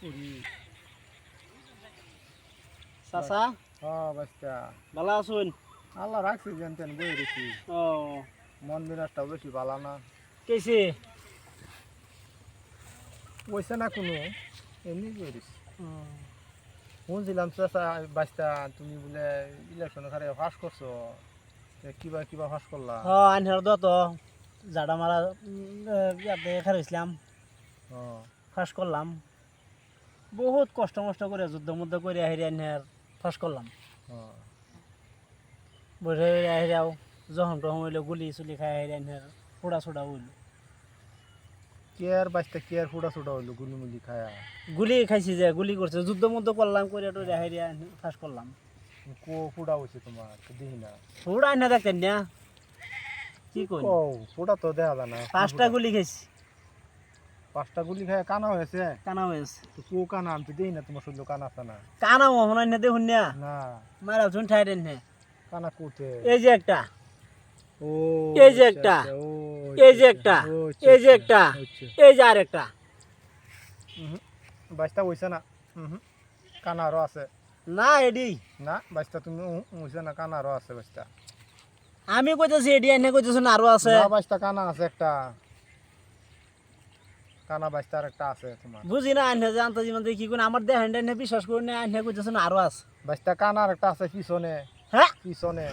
করি চাচা বাচ্চা ভালো আছুন? আল্লাহ রাখছি যেন তেন বই রেখি ও মন মেজাজটা বেশি ভালো না কেছে পয়সা না কোনো এমনি বই রেখি শুনছিলাম চাচা বাচ্চা তুমি বলে ইলেকশন খারে ফাঁস করছো কিবা কিবা ফাঁস করলা আনহার তো জাডা মারা ইয়াতে খারাইছিলাম ফাঁস করলাম বহুত কষ্ট মষ্ট করে যুদ্ধ মুদ্ধ করে আহিরে আনহার ফাঁস করলাম বসে আহিরাও যখন তখন হইলো গুলি চুলি খাই আহিরে আনহার ফোড়া ছোড়া হইল কেয়ার বাচ্চা কেয়ার ফুটা ছুটা হইলো গুলিমুলি খায়া গুলি খাইছি যে গুলি করছে যুদ্ধ মুদ্ধ করলাম করে টরে আহিরে ফাঁস করলাম ফুটা হয়েছে তোমার দেখি না ফোড়া আনহা দেখতেন না কি কই ও ফুটা তো দেখা যায় না 5টা গুলি খাইছি 5টা গুলি খায় কানা হয়েছে কানা হয়েছে তো কো কানা আমি তো দেখি না তোমার শরীর কানা আছে না কানা মহন না দেখুন না না মারা ঝুন ঠাই দেন না কানা কোতে এই যে একটা ও এই যে একটা এই যে একটা এই যে একটা এই যে আরেকটা বাচ্চা হইছে না কানা আরো আছে না এডি না বাচ্চা তুমি হইছে না কানা আরো আছে বাচ্চা আমি কইতেছি এডি এনে কইতেছেন আরো আছে না বাচ্চা কানা আছে একটা কানা বাচ্চা আর একটা আছে তোমার বুঝি না আনহে জানতে জীবন কি কোন আমার দেহ হ্যান্ড এনে বিশ্বাস করি না আনহে কইতেছেন আরো আছে বাচ্চা কানা আর একটা আছে পিছনে হ্যাঁ পিছনে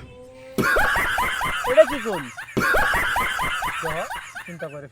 এটা কি কোন চিন্তা করে